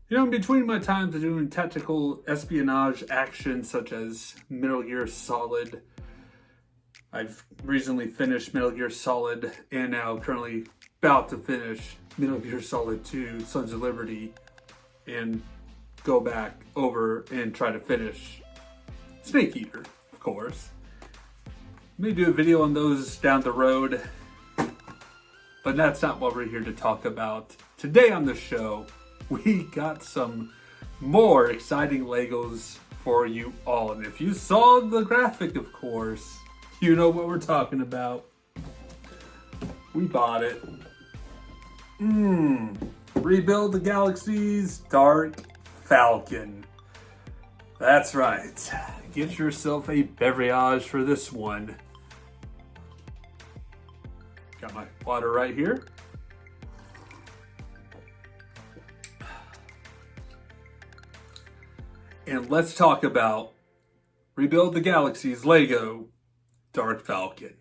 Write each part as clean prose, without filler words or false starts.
You know, in between my times of doing tactical espionage action such as Metal Gear Solid, I've recently finished Metal Gear Solid and now currently about to finish Metal Gear Solid 2 Sons of Liberty and go back over and try to finish Snake Eater, of course. May do a video on those down the road, but that's not what we're here to talk about. Today on the show, we got some more exciting Legos for you all. And if you saw the graphic, of course, you know what we're talking about. We bought it. Rebuild the Galaxy's Darth Falcon. That's right. Get yourself a beverage for this one. Got my water right here. And let's talk about Rebuild the Galaxy's Lego Darth Falcon.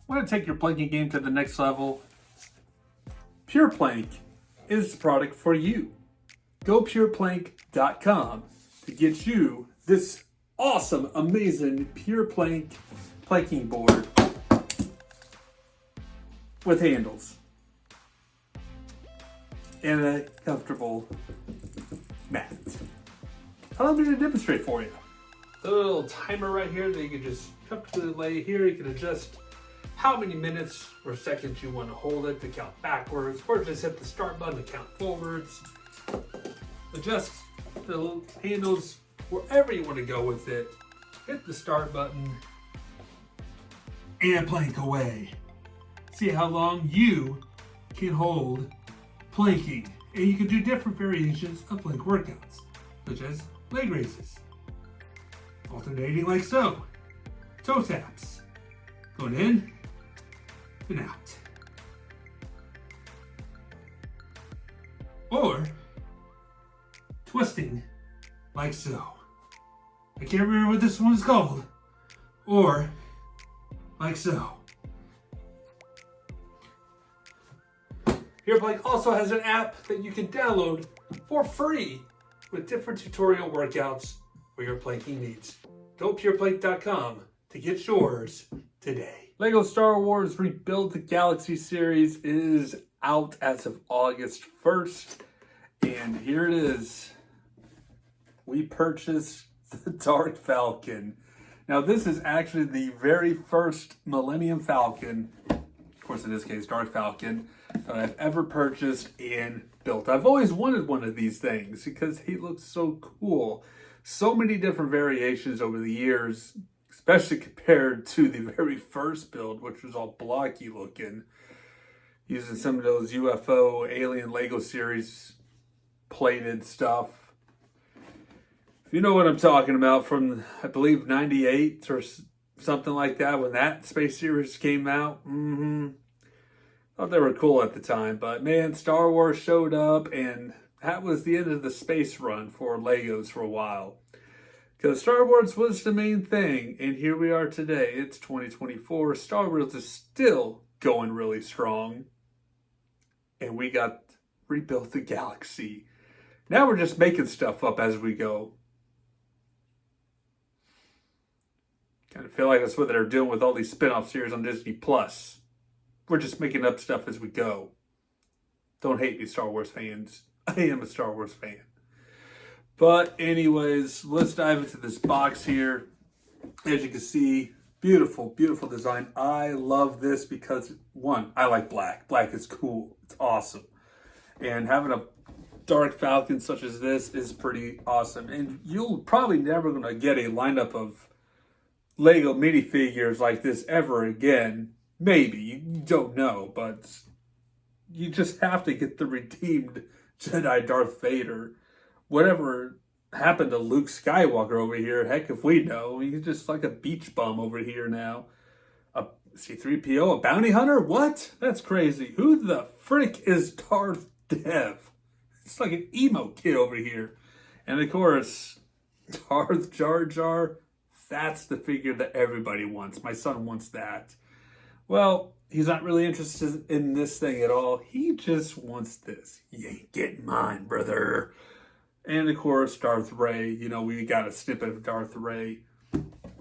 Want to take your planking game to the next level? Pure Plank is the product for you. Go pureplank.com to get you this awesome, amazing Pure Plank planking board with handles and a comfortable mat. Allow me to demonstrate for you. The little timer right here that you can just comfortably lay here. You can adjust how many minutes or seconds you want to hold it to count backwards, or just hit the start button to count forwards. Adjust the little handles wherever you want to go with it. Hit the start button and plank away. See how long you can hold planking. And you can do different variations of plank workouts, such as leg raises, alternating like so, toe taps, going in and out, or twisting like so. I can't remember what this one's called, or like so. PurePlank also has an app that you can download for free with different tutorial workouts for your planking needs. Go pureplank.com to get yours today. Lego Star Wars Rebuild the Galaxy series is out as of August 1st. And here it is. We purchased the Darth Falcon. Now this is actually the very first Millennium Falcon, of course in this case Darth Falcon, that I've ever purchased and built. I've always wanted one of these things because he looks so cool. So many different variations over the years, especially compared to the very first build, which was all blocky looking, using some of those UFO alien Lego series plated stuff. If you know what I'm talking about, from I believe 98 or something like that, when that space series came out, thought they were cool at the time. But man, Star Wars showed up, and that was the end of the space run for Legos for a while. Because Star Wars was the main thing, and here we are today. It's 2024. Star Wars is still going really strong. And we got Rebuilt the Galaxy. Now we're just making stuff up as we go. Kind of feel like that's what they're doing with all these spin-off series on Disney+. We're just making up stuff as we go. Don't hate me, Star Wars fans. I am a Star Wars fan. But anyways, let's dive into this box here. As you can see, beautiful, beautiful design. I love this because, one, I like black. Black is cool. It's awesome. And having a Darth Falcon such as this is pretty awesome. And you'll probably never going to get a lineup of Lego minifigures like this ever again. Maybe. You don't know. But you just have to get the redeemed Jedi Darth Vader. Whatever happened to Luke Skywalker over here, heck if we know. He's just like a beach bum over here now. A C-3PO, a bounty hunter? What? That's crazy. Who the frick is Darth Dev? It's like an emo kid over here. And of course, Darth Jar Jar, that's the figure that everybody wants. My son wants that. Well, he's not really interested in this thing at all. He just wants this. You ain't getting mine, brother. And of course, Darth Ray. You know, we got a snippet of Darth Ray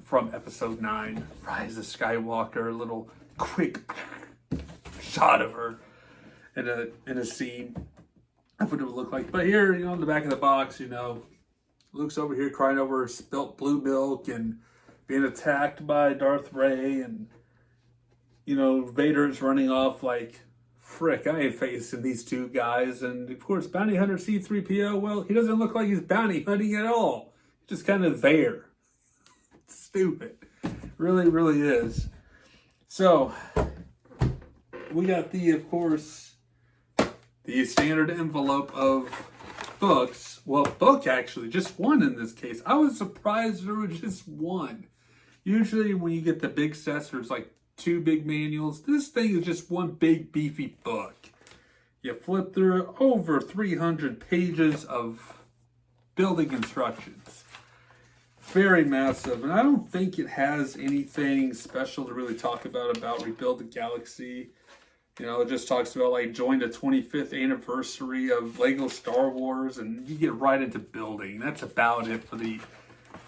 from episode 9. Rise of Skywalker, a little quick shot of her in a scene. That's what it would look like. But here, you know, in the back of the box, you know, Luke's over here crying over spilt blue milk and being attacked by Darth Ray, and you know, Vader's running off like, frick, I ain't facing these two guys. And of course, Bounty Hunter C-3PO, well, he doesn't look like he's bounty hunting at all. He's just kind of there. It's stupid. Really, really is. So, we got the, of course, the standard envelope of books. Well, book actually, just one in this case. I was surprised there was just one. Usually when you get the big sets, there's like 2 big manuals. This thing is just one big beefy book. You flip through over 300 pages of building instructions. Very massive, and I don't think it has anything special to really talk about Rebuild the Galaxy. You know, it just talks about like join the 25th anniversary of Lego Star Wars, and you get right into building. That's about it for the,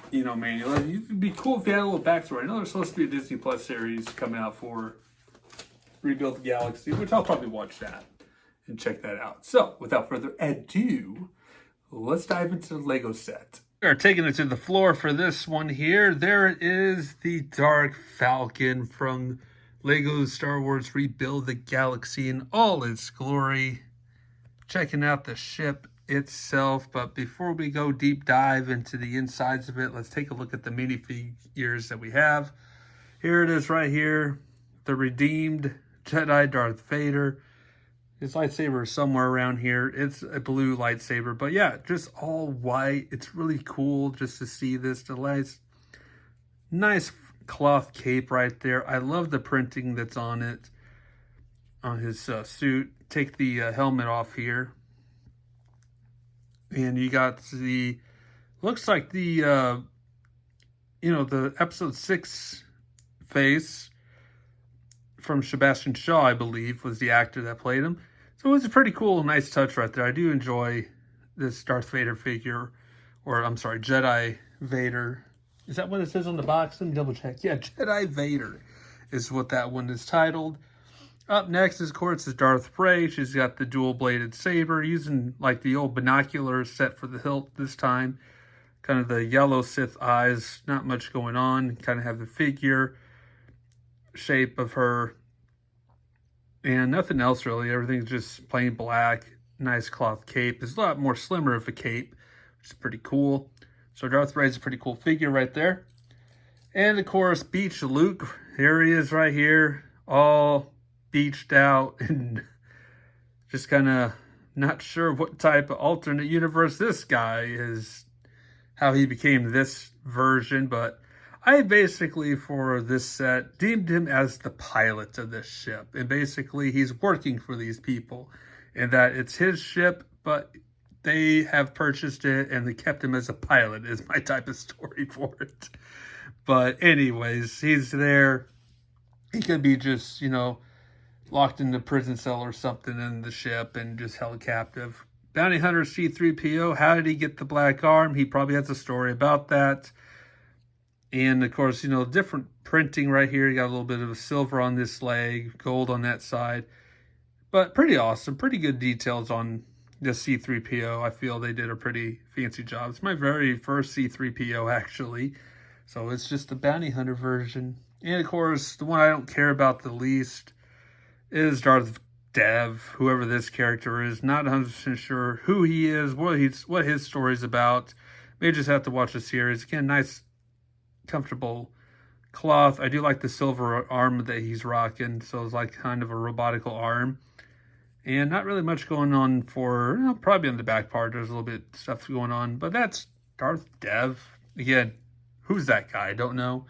you know, manual. It'd be cool if you had a little backstory. I know there's supposed to be a Disney Plus series coming out for Rebuild the Galaxy, which I'll probably watch that and check that out. So, without further ado, let's dive into the Lego set. We are taking it to the floor for this one here. There it is, the Dark Falcon from Lego Star Wars Rebuild the Galaxy in all its glory. Checking out the ship itself, but before we go deep dive into the insides of it, let's take a look at the minifigures that we have. Here it is right here, the redeemed Jedi Darth Vader. His lightsaber is somewhere around here. It's a blue lightsaber, but yeah, just all white. It's really cool just to see this. The nice cloth cape right there. I love the printing that's on it, on his suit. Take the helmet off here. And you got the, looks like the, you know, the episode 6 face from Sebastian Shaw, I believe, was the actor that played him. So it was a pretty cool, nice touch right there. I do enjoy this Darth Vader figure, or I'm sorry, Jedi Vader. Is that what it says on the box? Let me double check. Yeah, Jedi Vader is what that one is titled. Up next, of course, is Darth Ray. She's got the dual-bladed saber, using like the old binoculars set for the hilt this time. Kind of the yellow Sith eyes, not much going on. Kind of have the figure shape of her. And nothing else really. Everything's just plain black. Nice cloth cape. It's a lot more slimmer of a cape, which is pretty cool. So Darth Ray's a pretty cool figure right there. And of course, Beach Luke. Here he is right here. All beached out and just kind of not sure what type of alternate universe this guy is, how he became this version, but I basically, for this set, deemed him as the pilot of this ship. And basically, he's working for these people, and that it's his ship, but they have purchased it, and they kept him as a pilot, is my type of story for it. But anyways, he's there. He could be just, you know, locked in the prison cell or something in the ship and just held captive. Bounty Hunter C-3PO, how did he get the black arm? He probably has a story about that. And of course, you know, different printing right here. You got a little bit of a silver on this leg, gold on that side. But pretty awesome, pretty good details on the C-3PO. I feel they did a pretty fancy job. It's my very first C-3PO, actually. So it's just the Bounty Hunter version. And of course, the one I don't care about the least is Darth Dev, whoever this character is. Not 100% sure who he is, what his story is about. May just have to watch the series. Again, nice, comfortable cloth. I do like the silver arm that he's rocking. So it's like kind of a robotical arm. And not really much going on for, probably on the back part. There's a little bit of stuff going on. But that's Darth Dev. Again, who's that guy? I don't know.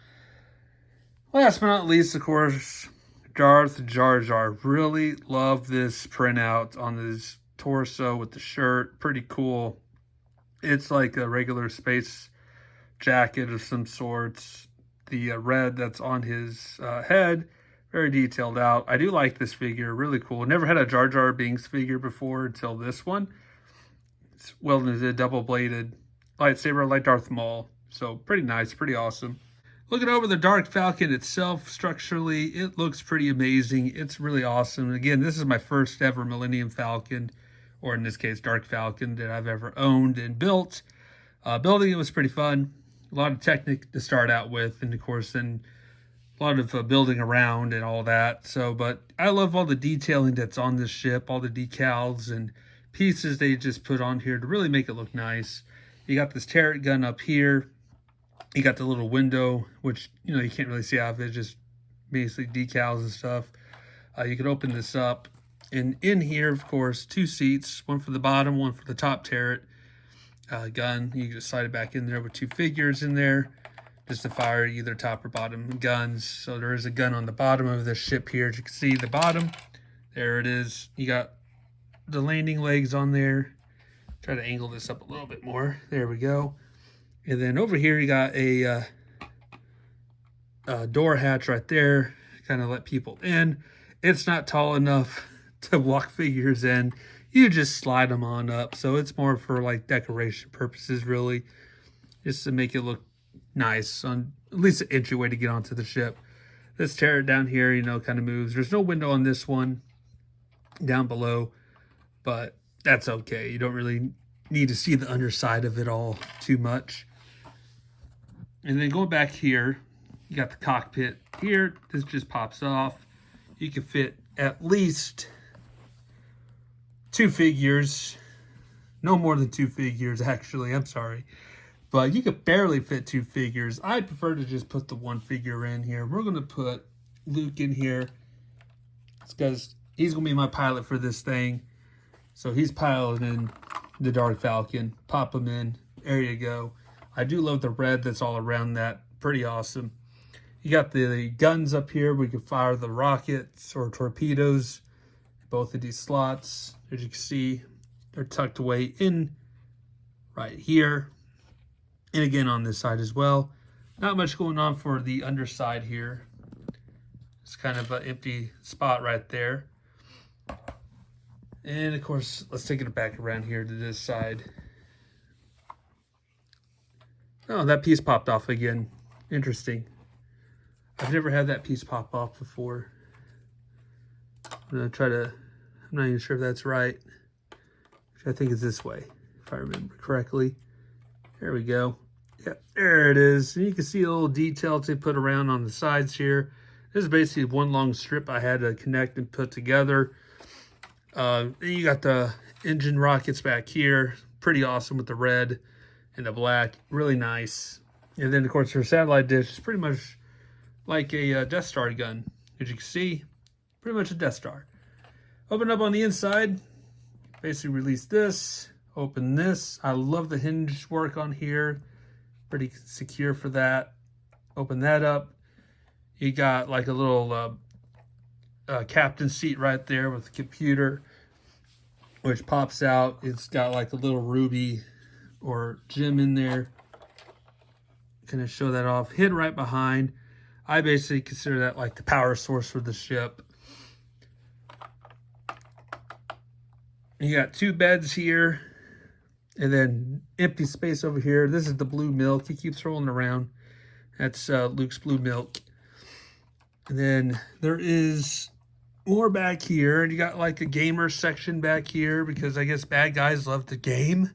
Last but not least, of course, Darth Jar Jar. Really love this printout on his torso with the shirt. Pretty cool. It's like a regular space jacket of some sorts. The red that's on his head, very detailed out. I do like this figure, really cool. Never had a Jar Jar Binks figure before until this one. It's welded a double-bladed lightsaber like Darth Maul. So pretty nice, pretty awesome. Looking over the Dark Falcon itself, structurally, it looks pretty amazing. It's really awesome. Again, this is my first ever Millennium Falcon, or in this case, Dark Falcon, that I've ever owned and built. Building it was pretty fun. A lot of technique to start out with, and of course, then a lot of building around and all that. So, but I love all the detailing that's on this ship, all the decals and pieces they just put on here to really make it look nice. You got this turret gun up here. You got the little window, which, you can't really see out of it, just basically decals and stuff. You can open this up. And in here, of course, 2 seats, one for the bottom, one for the top turret gun. You can just slide it back in there with 2 figures in there, just to fire either top or bottom guns. So there is a gun on the bottom of the ship here. As you can see, the bottom, there it is. You got the landing legs on there. Try to angle this up a little bit more. There we go. And then over here, you got a door hatch right there, kind of let people in. It's not tall enough to walk figures in. You just slide them on up. So it's more for like decoration purposes, really, just to make it look nice on at least an entryway to get onto the ship. This turret down here, kind of moves. There's no window on this one down below, but that's okay. You don't really need to see the underside of it all too much. And then going back here, you got the cockpit here. This just pops off. You can fit at least 2 figures. No more than 2 figures, actually. I'm sorry. But you could barely fit 2 figures. I prefer to just put the 1 figure in here. We're going to put Luke in here. It's because he's going to be my pilot for this thing. So he's piloting the Dark Falcon. Pop him in. There you go. I do love the red that's all around that. Pretty awesome. You got the guns up here. We can fire the rockets or torpedoes. Both of these slots, as you can see, they're tucked away in right here. And again on this side as well. Not much going on for the underside here. It's kind of an empty spot right there. And of course, let's take it back around here to this side. Oh, that piece popped off again. Interesting. I've never had that piece pop off before. I'm going to try to, I'm not even sure if that's right. I think it's this way, if I remember correctly. There we go. Yep, there it is. And you can see a little detail they put around on the sides here. This is basically one long strip I had to connect and put together. You got the engine rockets back here. Pretty awesome with the red and the black. Really nice. And then, of course, your satellite dish is pretty much like a Death Star gun. As you can see, pretty much a Death Star. Open up on the inside. Basically release this. Open this. I love the hinge work on here. Pretty secure for that. Open that up. You got like a little captain seat right there with the computer, which pops out. It's got like a little ruby or gem in there. Gonna show that off. Hidden right behind. I basically consider that like the power source for the ship. You got 2 beds here, and then empty space over here. This is the blue milk. He keeps rolling around. That's Luke's blue milk. And then there is more back here, and you got like a gamer section back here because I guess bad guys love to game.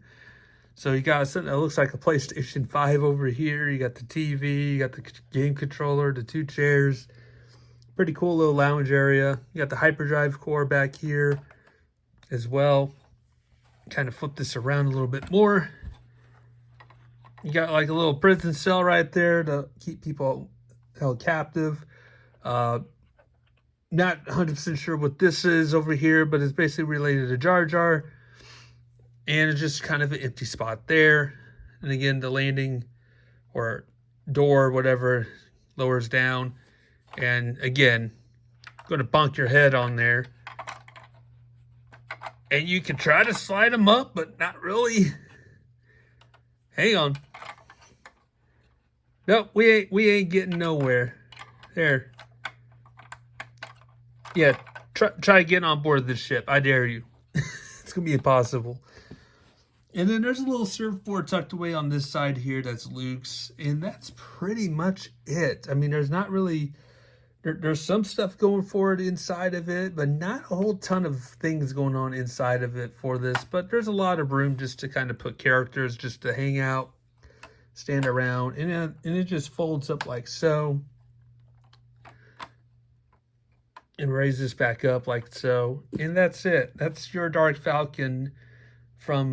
So you got something that looks like a PlayStation 5 over here. You got the TV, you got the game controller, the 2 chairs. Pretty cool little lounge area. You got the hyperdrive core back here as well. Kind of flip this around a little bit more. You got like a little prison cell right there to keep people held captive. Not 100% sure what this is over here, but it's basically related to Jar Jar. And it's just kind of an empty spot there. And again, the landing or door, whatever, lowers down. And again, going to bonk your head on there. And you can try to slide them up, but not really. Hang on. Nope, we ain't getting nowhere. There. Yeah, try getting on board this ship. I dare you. It's going to be impossible. And then there's a little surfboard tucked away on this side here. That's Luke's. And that's pretty much it. I mean, there's not really... There's some stuff going forward inside of it, but not a whole ton of things going on inside of it for this. But there's a lot of room just to kind of put characters just to hang out, stand around. And it just folds up like so. And raises back up like so. And that's it. That's your Darth Falcon from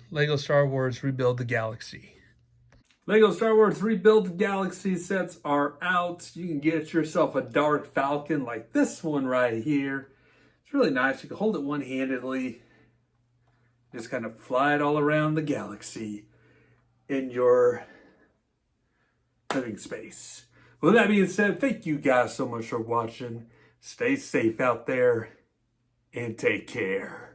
Lego Star Wars Rebuild the Galaxy. Lego Star Wars Rebuild the Galaxy sets are out. You can get yourself a Darth Falcon like this one right here. It's really nice. You can hold it one-handedly. Just kind of fly it all around the galaxy in your living space. With that being said, thank you guys so much for watching. Stay safe out there and take care.